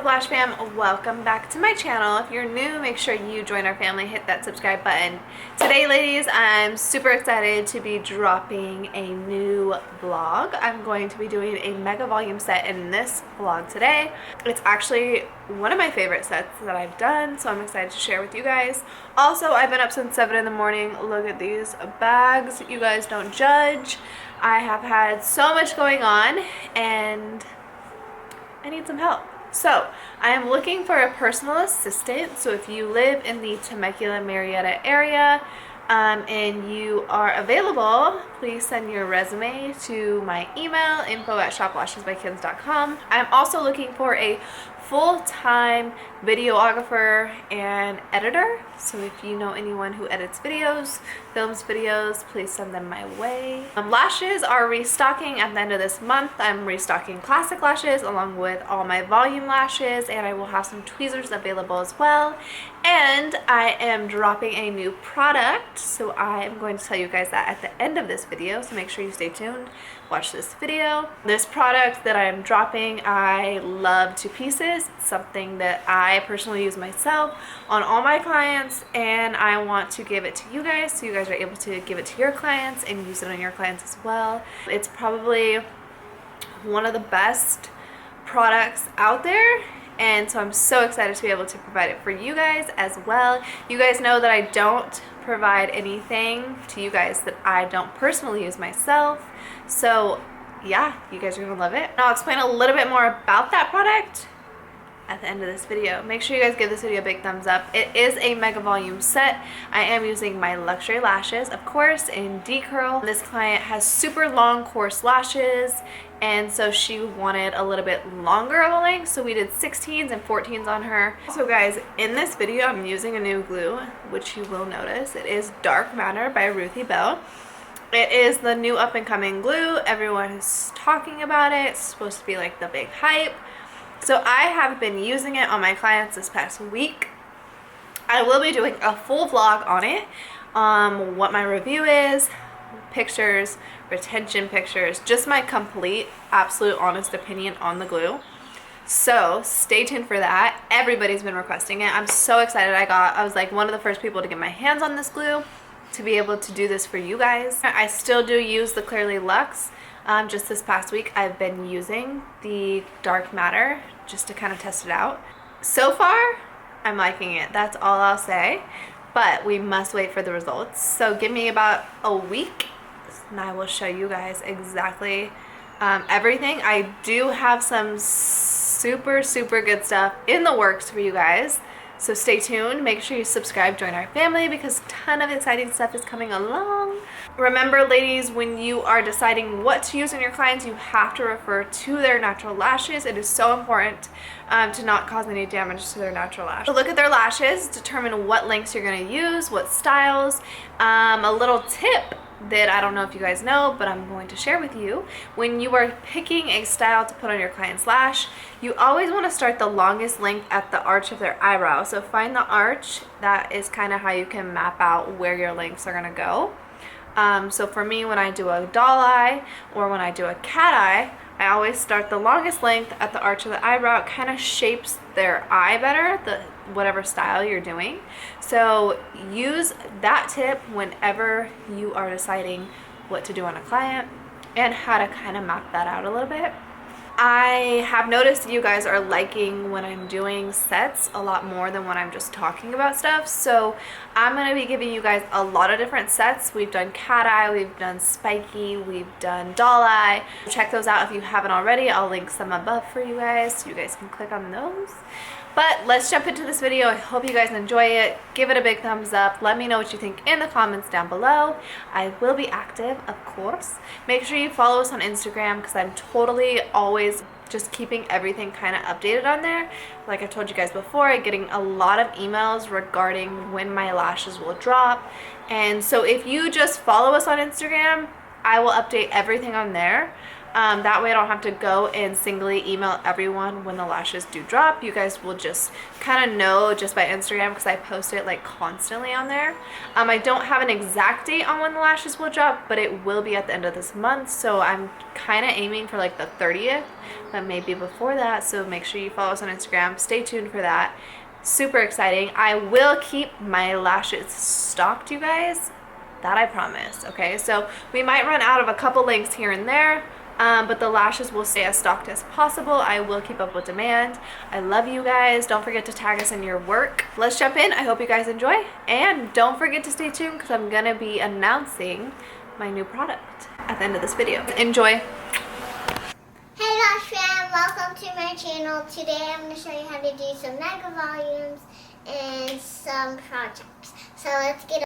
up, Lash fam? Welcome back to my channel. If you're new, make sure you join our family, hit that subscribe button. Today, ladies, I'm super excited to be dropping a new vlog. I'm going to be doing a mega volume set in this vlog today. It's actually one of my favorite sets that I've done, so I'm excited to share with you guys. Also, I've been up since 7 in the morning. Look at these bags. You guys don't judge. I have had so much going on and I need some help. So I am looking for a personal assistant. So if you live in the Temecula, Marietta area and you are available, please send your resume to my email, info@shoplashesbykids.com. I'm also looking for a full-time videographer and editor. So if you know anyone who edits videos, films videos, please send them my way. Lashes are restocking at the end of this month. I'm restocking classic lashes along with all my volume lashes, and I will have some tweezers available as well. And I am dropping a new product, so I am going to tell you guys that at the end of this video, so make sure you stay tuned. Watch this video. This product that I'm dropping, I love to pieces. It's something that I personally use myself on all my clients, and I want to give it to you guys so you guys are able to give it to your clients and use it on your clients as well. It's probably one of the best products out there, and so I'm so excited to be able to provide it for you guys as well. You guys know that I don't provide anything to you guys that I don't personally use myself. So yeah, you guys are gonna love it. And I'll explain a little bit more about that product at the end of this video. Make sure you guys give this video a big thumbs up. It is a mega volume set. I am using my luxury lashes, of course, in D-curl. This client has super long coarse lashes, and so she wanted a little bit longer of a length, so we did 16s and 14s on her. So guys, in this video I'm using a new glue, which you will notice. It is Dark Matter by Ruthie Bell. It is the new up-and-coming glue. Everyone is talking about it. It's supposed to be like the big hype. So I have been using it on my clients this past week. I will be doing a full vlog on it, what my review is, pictures, retention pictures, just my complete, absolute, honest opinion on the glue. So stay tuned for that. Everybody's been requesting it. I'm so excited. I was like one of the first people to get my hands on this glue to be able to do this for you guys. I still do use the Clearly Luxe. Just this past week I've been using the Dark Matter just to kind of test it out. So far I'm liking it, that's all I'll say, but we must wait for the results. So give me about a week and I will show you guys exactly everything. I do have some super good stuff in the works for you guys, so stay tuned. Make sure you subscribe, join our family, because a ton of exciting stuff is coming along. Remember, ladies, when you are deciding what to use on your clients, you have to refer to their natural lashes. It is so important to not cause any damage to their natural lash. So look at their lashes, determine what lengths you're going to use, what styles. A little tip that I don't know if you guys know, but I'm going to share with you. When you are picking a style to put on your client's lash, you always want to start the longest length at the arch of their eyebrow. So find the arch. That is kind of how you can map out where your lengths are going to go. So for me, when I do a doll eye or when I do a cat eye, I always start the longest length at the arch of the eyebrow. It kind of shapes their eye better, whatever style you're doing. So use that tip whenever you are deciding what to do on a client and how to kind of map that out a little bit. I have noticed you guys are liking when I'm doing sets a lot more than when I'm just talking about stuff. So I'm going to be giving you guys a lot of different sets. We've done cat eye, we've done spiky, we've done doll eye. Check those out if you haven't already. I'll link some above for you guys so you guys can click on those. But let's jump into this video. I hope you guys enjoy it. Give it a big thumbs up. Let me know what you think in the comments down below. I will be active, of course. Make sure you follow us on Instagram, because I'm totally always just keeping everything kind of updated on there. Like I told you guys before, I'm getting a lot of emails regarding when my lashes will drop. And so if you just follow us on Instagram, I will update everything on there. That way I don't have to go and singly email everyone when the lashes do drop. You guys will just kind of know just by Instagram because I post it like constantly on there. I don't have an exact date on when the lashes will drop, but it will be at the end of this month. So I'm kind of aiming for like the 30th, but maybe before that. So make sure you follow us on Instagram. Stay tuned for that. Super exciting. I will keep my lashes stocked, you guys. That I promise. Okay, so we might run out of a couple links here and there. But the lashes will stay as stocked as possible. I will keep up with demand. I love you guys. Don't forget to tag us in your work. Let's jump in. I hope you guys enjoy. And don't forget to stay tuned because I'm going to be announcing my new product at the end of this video. Enjoy. Hey Lash fam, welcome to my channel. Today I'm going to show you how to do some mega volumes and some projects. So let's get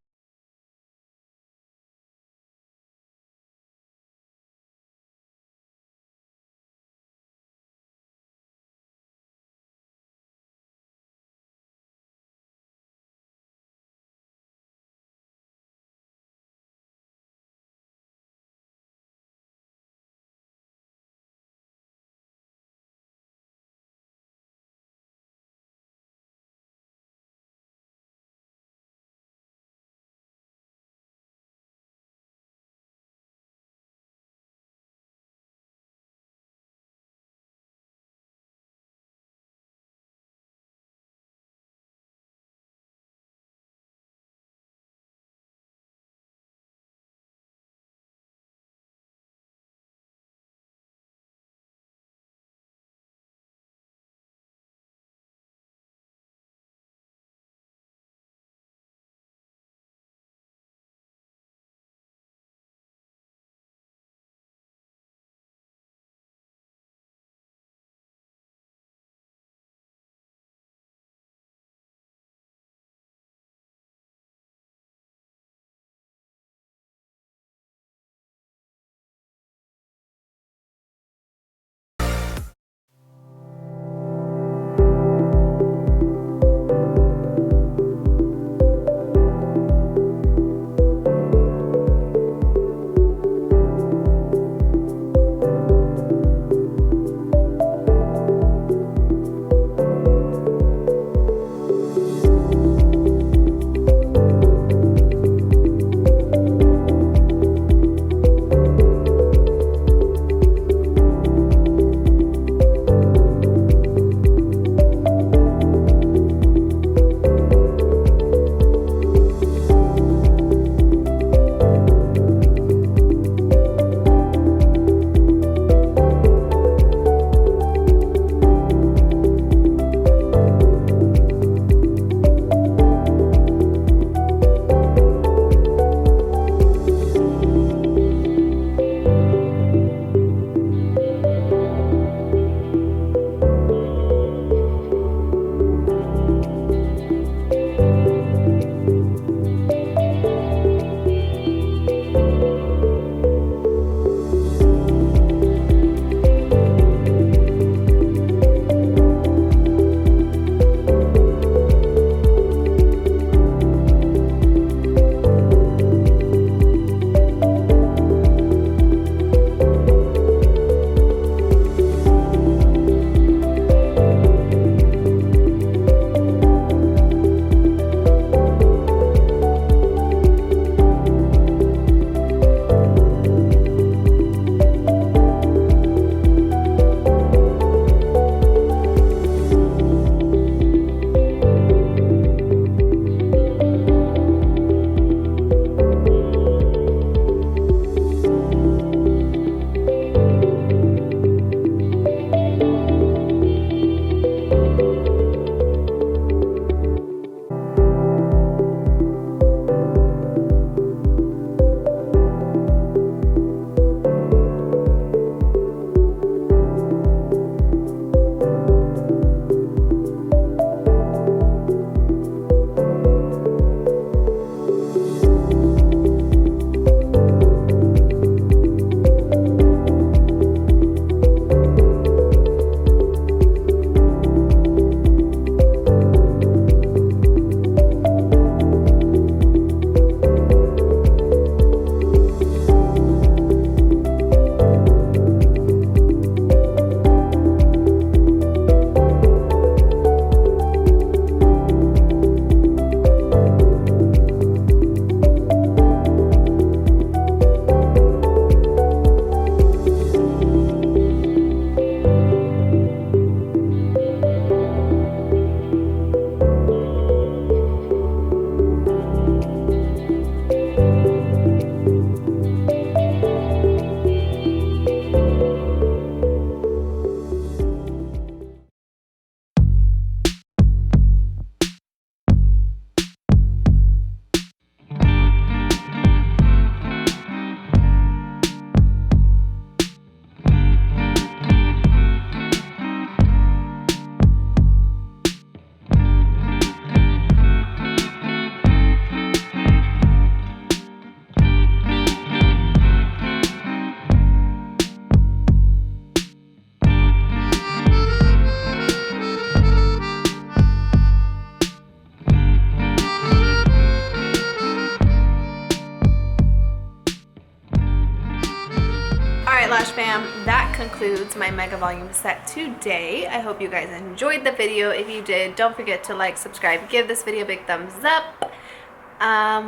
concludes my Mega Volume set today. I hope you guys enjoyed the video. If you did, don't forget to like, subscribe, give this video a big thumbs up.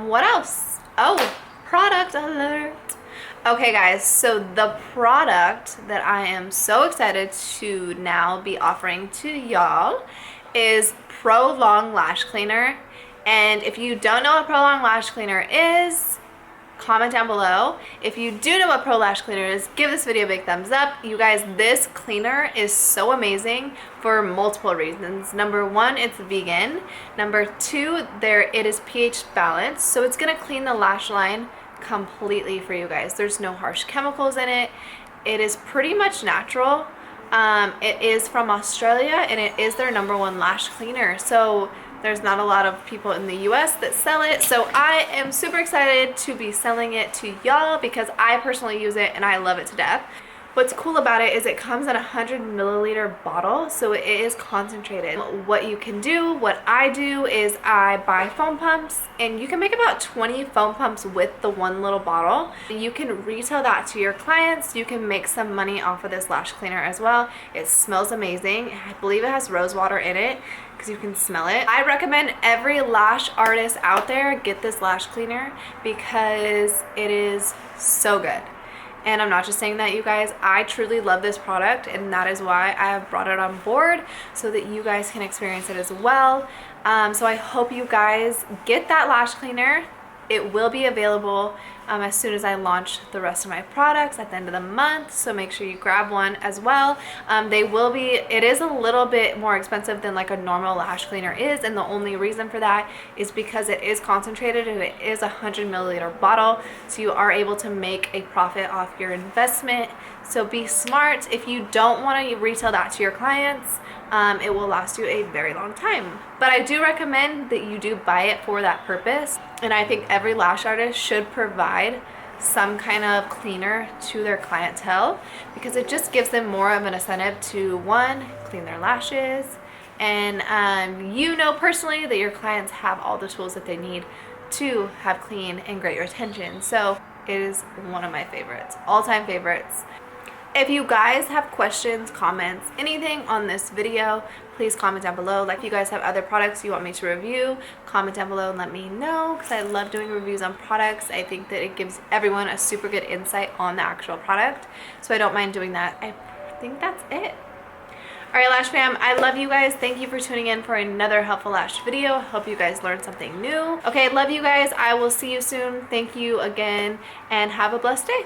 What else? Oh, product alert. Okay guys, so the product that I am so excited to now be offering to y'all is Prolong Lash Cleaner. And if you don't know what Prolong Lash Cleaner is, comment down below. If you do know what Pro Lash Cleaner is, give this video a big thumbs up. You guys, this cleaner is so amazing for multiple reasons. Number one, it's vegan. Number two, it is pH balanced, so it's gonna clean the lash line completely for you guys. There's no harsh chemicals in it. It is pretty much natural. It is from Australia and it is their #1 lash cleaner. So there's not a lot of people in the US that sell it. So I am super excited to be selling it to y'all because I personally use it and I love it to death. What's cool about it is it comes in a 100 milliliter bottle, so it is concentrated. What you can do, what I do is I buy foam pumps, and you can make about 20 foam pumps with the one little bottle. You can retail that to your clients. You can make some money off of this lash cleaner as well. It smells amazing. I believe it has rose water in it because you can smell it. I recommend every lash artist out there get this lash cleaner because it is so good. And I'm not just saying that, you guys. I truly love this product, and that is why I have brought it on board so that you guys can experience it as well. So I hope you guys get that lash cleaner. It will be available as soon as I launch the rest of my products at the end of the month, so make sure you grab one as well. It is a little bit more expensive than like a normal lash cleaner is, and the only reason for that is because it is concentrated and it is a 100 milliliter bottle, so you are able to make a profit off your investment. So be smart. If you don't want to retail that to your clients, it will last you a very long time. But I do recommend that you do buy it for that purpose. And I think every lash artist should provide some kind of cleaner to their clientele because it just gives them more of an incentive to, one, clean their lashes. And you know personally that your clients have all the tools that they need to have clean and great retention. So it is one of my favorites, all-time favorites. If you guys have questions, comments, anything on this video, please comment down below. Like, if you guys have other products you want me to review, comment down below and let me know, because I love doing reviews on products. I think that it gives everyone a super good insight on the actual product, so I don't mind doing that. I think that's it. Alright, Lash fam, I love you guys. Thank you for tuning in for another helpful lash video. Hope you guys learned something new. Okay, love you guys. I will see you soon. Thank you again, and have a blessed day.